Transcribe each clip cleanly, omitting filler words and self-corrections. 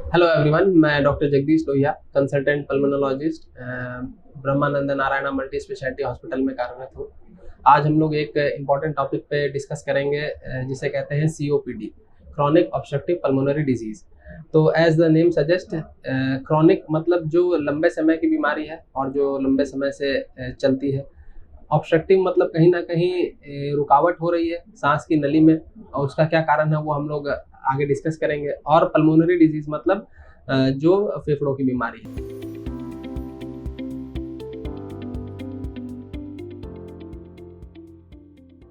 Hello everyone, मैं doctor Jagdish Lohia, consultant pulmonologist, Brahmanand Narayan multi speciality hospital में कार्यरत हूँ। आज हम लोग एक इम्पॉर्टेंट टॉपिक पे डिस्कस करेंगे जिसे कहते हैं COPD, chronic obstructive pulmonary disease. तो as the name suggest, chronic मतलब जो लंबे समय की बीमारी है और जो लंबे समय से चलती है। ऑब्स्ट्रक्टिव मतलब कहीं ना कहीं रुकावट हो रही है सांस की नली में, और उसका क्या कारण है वो हम लोग आगे डिस्कस करेंगे। और पल्मोनरी डिजीज मतलब जो फेफड़ों की बीमारी है।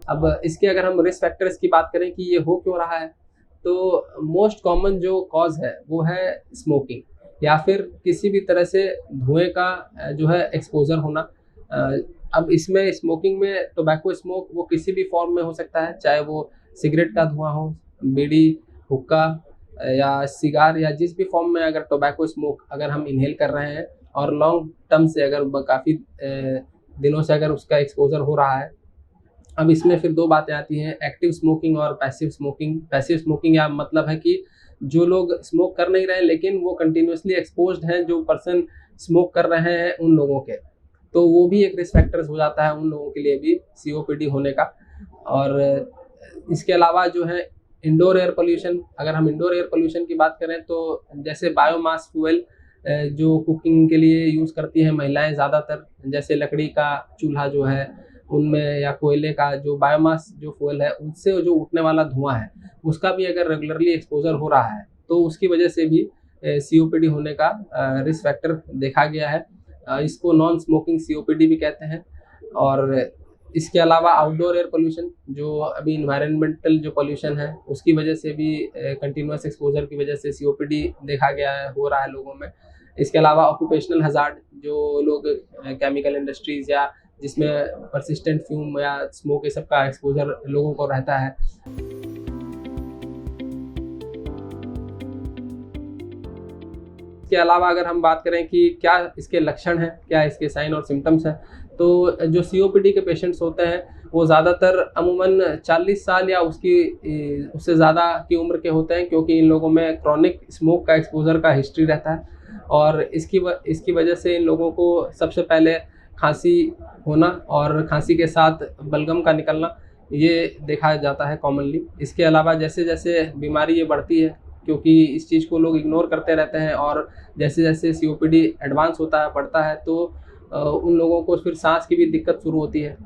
अब इसके अगर हम रिस्क फैक्टर्स की बात करें कि ये हो क्यों रहा है, तो मोस्ट कॉमन जो कॉज है वो है स्मोकिंग, या फिर किसी भी तरह से धुएं का जो है एक्सपोजर होना। अब इसमें स्मोकिंग में टोबैको स्मोक वो किसी भी फॉर्म में हो सकता है, चाहे वो सिगरेट का धुआं हो, बीड़ी, हुक्का या सिगार, या जिस भी फॉर्म में अगर टोबैको स्मोक अगर हम इनहेल कर रहे हैं और लॉन्ग टर्म से अगर काफ़ी दिनों से अगर उसका एक्सपोजर हो रहा है। अब इसमें फिर दो बातें आती हैं, एक्टिव स्मोकिंग और पैसिव स्मोकिंग। पैसिव स्मोकिंग या मतलब है कि जो लोग स्मोक कर नहीं रहे लेकिन वो कंटिन्यूसली एक्सपोज्ड हैं, जो पर्सन स्मोक कर रहे हैं उन लोगों के, तो वो भी एक रिस्क फैक्टर्स हो जाता है उन लोगों के लिए भी COPD होने का। और इसके अलावा जो है इंडोर एयर पोल्यूशन, अगर हम इंडोर एयर पोल्यूशन की बात करें तो जैसे बायोमास फ्यूल जो कुकिंग के लिए यूज़ करती हैं महिलाएं ज़्यादातर, जैसे लकड़ी का चूल्हा जो है उनमें, या कोयले का जो बायोमास जो फ्यूल है उससे जो उठने वाला धुआं है उसका भी अगर रेगुलरली एक्सपोजर हो रहा है तो उसकी वजह से भी COPD होने का रिस्क फैक्टर देखा गया है। इसको नॉन स्मोकिंग COPD भी कहते हैं। और इसके अलावा आउटडोर एयर पोल्यूशन, जो अभी इन्वायरमेंटल जो पोल्यूशन है उसकी वजह से भी कंटिन्यूस एक्सपोजर की वजह से COPD देखा गया है, हो रहा है लोगों में। इसके अलावा ऑक्यूपेशनल हजार्ड, जो लोग केमिकल इंडस्ट्रीज या जिसमें परसिस्टेंट फ्यूम या स्मोक ये सब का एक्सपोजर लोगों को रहता है। इसके अलावा अगर हम बात करें कि क्या इसके लक्षण हैं, क्या इसके साइन और सिम्टम्स हैं, तो जो COPD के पेशेंट्स होते हैं वो ज़्यादातर अमूमन 40 साल या उससे ज़्यादा की उम्र के होते हैं, क्योंकि इन लोगों में क्रॉनिक स्मोक का एक्सपोजर का हिस्ट्री रहता है। और इसकी वजह से इन लोगों को सबसे पहले खांसी होना और खांसी के साथ बलगम का निकलना ये देखा जाता है कॉमनली। इसके अलावा जैसे जैसे बीमारी ये बढ़ती है, क्योंकि इस चीज़ को लोग इग्नोर करते रहते हैं, और जैसे जैसे COPD एडवांस होता है, बढ़ता है, तो उन लोगों को फिर सांस की भी दिक्कत शुरू होती है,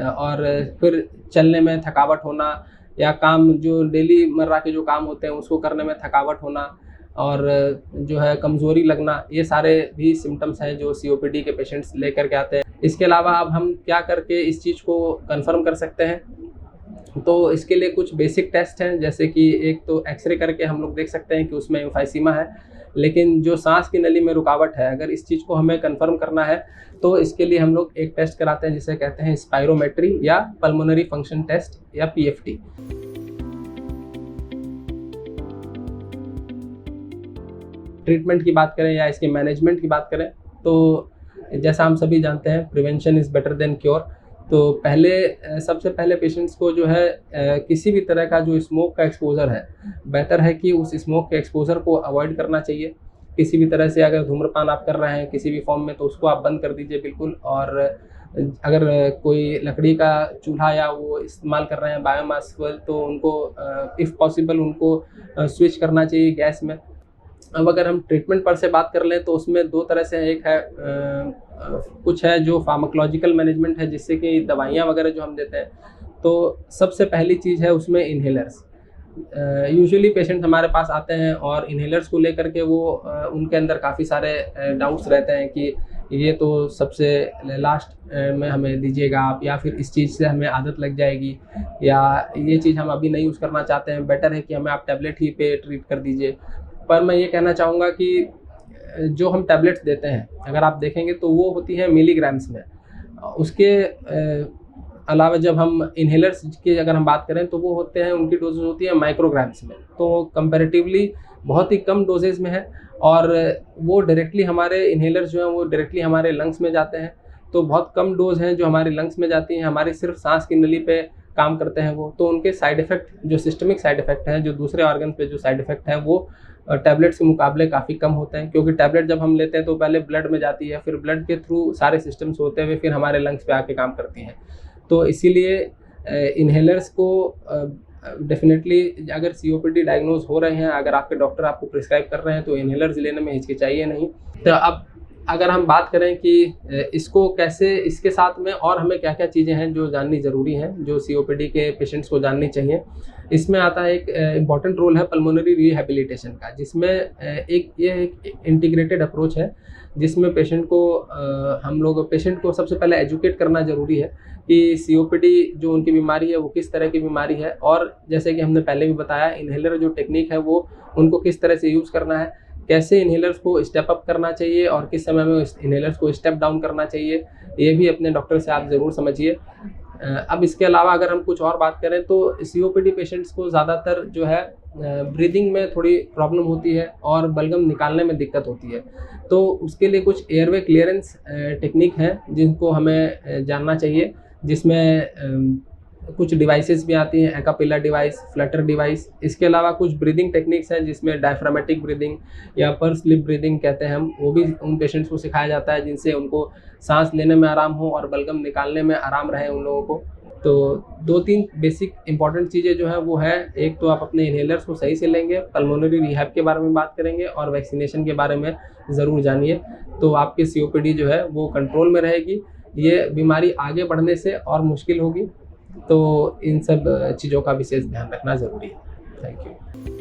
और फिर चलने में थकावट होना, या काम जो डेली मर्रा के जो काम होते हैं उसको करने में थकावट होना, और जो है कमज़ोरी लगना, ये सारे भी सिम्टम्स हैं जो COPD के पेशेंट्स लेकर के आते हैं। इसके अलावा अब हम क्या करके इस चीज़ को कन्फर्म कर सकते हैं, तो इसके लिए कुछ बेसिक टेस्ट हैं, जैसे कि एक तो एक्सरे करके हम लोग देख सकते हैं कि उसमें एम्फाइसीमा है। लेकिन जो सांस की नली में रुकावट है, अगर इस चीज़ को हमें कंफर्म करना है तो इसके लिए हम लोग एक टेस्ट कराते हैं जिसे कहते हैं स्पायरोमेट्री या पल्मोनरी फंक्शन टेस्ट या PFT। ट्रीटमेंट की बात करें या इसके मैनेजमेंट की बात करें, तो जैसा हम सभी जानते हैं prevention is better than cure. तो सबसे पहले पेशेंट्स को जो है किसी भी तरह का जो स्मोक का एक्सपोज़र है, बेहतर है कि उस स्मोक के एक्सपोज़र को अवॉइड करना चाहिए। किसी भी तरह से अगर धूम्रपान आप कर रहे हैं किसी भी फॉर्म में तो उसको आप बंद कर दीजिए बिल्कुल। और अगर कोई लकड़ी का चूल्हा या वो इस्तेमाल कर रहे हैं बायोमास फ्यूल, तो उनको इफ़ पॉसिबल उनको स्विच करना चाहिए गैस में। अब अगर हम ट्रीटमेंट पर से बात कर लें तो उसमें दो तरह से, एक है कुछ है जो फार्माकोलॉजिकल मैनेजमेंट है, जिससे कि दवाइयाँ वगैरह जो हम देते हैं, तो सबसे पहली चीज़ है उसमें इन्हेलर्स। यूजुअली पेशेंट हमारे पास आते हैं और इन्हेलर्स को लेकर के वो उनके अंदर काफ़ी सारे डाउट्स रहते हैं कि ये तो सबसे लास्ट में हमें दीजिएगा आप, या फिर इस चीज़ से हमें आदत लग जाएगी, या ये चीज़ हम अभी नहीं यूज़ करना चाहते हैं, बेटर है कि हमें आप टैबलेट ही पे ट्रीट कर दीजिए। पर मैं ये कहना चाहूँगा कि जो हम टैबलेट्स देते हैं अगर आप देखेंगे तो वो होती हैं मिलीग्राम्स में। उसके अलावा जब हम इन्हेलर्स की अगर हम बात करें तो वो होते हैं, उनकी डोजेज होती है माइक्रोग्राम्स में, तो कंपैरेटिवली बहुत ही कम डोजेज में है। और वो डायरेक्टली हमारे इन्हेलर्स जो हैं वो डायरेक्टली हमारे लंग्स में जाते हैं, तो बहुत कम डोज हैं जो हमारे लंग्स में जाती हैं, हमारी सिर्फ सांस की नली पे काम करते हैं वो, तो उनके साइड इफ़ेक्ट जो सिस्टमिक साइड इफ़ेक्ट हैं, जो दूसरे ऑर्गन पे जो साइड इफ़ेक्ट हैं वो टैबलेट्स के मुकाबले काफ़ी कम होते हैं, क्योंकि टैबलेट जब हम लेते हैं तो पहले ब्लड में जाती है, फिर ब्लड के थ्रू सारे सिस्टम्स होते हुए फिर हमारे लंग्स पे आके काम करती हैं। तो इसीलिए इन्हेलर्स को डेफ़िनेटली अगर सीओपीडी डायग्नोज़ हो रहे हैं, अगर आपके डॉक्टर आपको प्रिस्क्राइब कर रहे हैं तो इन्हेलर्स लेने में हिचकिचाइए नहीं। तो अब अगर हम बात करें कि इसको कैसे, इसके साथ में और हमें क्या-क्या चीज़ें हैं जो जाननी ज़रूरी हैं, जो सीओपीडी के पेशेंट्स को जाननी चाहिए। इसमें आता है एक इम्पॉर्टेंट रोल है पल्मोनरी रिहैबिलिटेशन का, जिसमें एक इंटीग्रेटेड अप्रोच है, जिसमें हम लोग पेशेंट को सबसे पहले एजुकेट करना ज़रूरी है कि सीओपीडी जो उनकी बीमारी है वो किस तरह की बीमारी है, और जैसे कि हमने पहले भी बताया इन्हेलर जो टेक्निक है वो उनको किस तरह से यूज़ करना है, कैसे इन्हेलर्स को स्टेप अप करना चाहिए और किस समय में इन्हेलर्स को स्टेप डाउन करना चाहिए, ये भी अपने डॉक्टर से आप ज़रूर समझिए। अब इसके अलावा अगर हम कुछ और बात करें तो सीओपीडी पेशेंट्स को ज़्यादातर जो है ब्रीदिंग में थोड़ी प्रॉब्लम होती है और बलगम निकालने में दिक्कत होती है। तो उसके लिए कुछ एयरवे क्लियरेंस टेक्निक हैं जिनको हमें जानना चाहिए, जिसमें कुछ डिवाइसेस भी आती हैं, एकापिलर डिवाइस, फ्लटर डिवाइस। इसके अलावा कुछ ब्रीदिंग टेक्निक्स हैं जिसमें डायफ्रामेटिक ब्रीदिंग या पर्स लिप ब्रीदिंग कहते हैं हम, वो भी उन पेशेंट्स को सिखाया जाता है जिनसे उनको सांस लेने में आराम हो और बलगम निकालने में आराम रहे उन लोगों को। तो 2-3 बेसिक इंपॉर्टेंट चीज़ें जो हैं वो है, एक तो आप अपने इन्हेलर्स को सही से लेंगे, पल्मोनरी रिहैब के बारे में बात करेंगे और वैक्सीनेशन के बारे में ज़रूर जानिए, तो आपकी सीओपीडी जो है वो कंट्रोल में रहेगी। ये बीमारी आगे बढ़ने से और मुश्किल होगी, तो इन सब चीज़ों का विशेष ध्यान रखना ज़रूरी है। Thank you.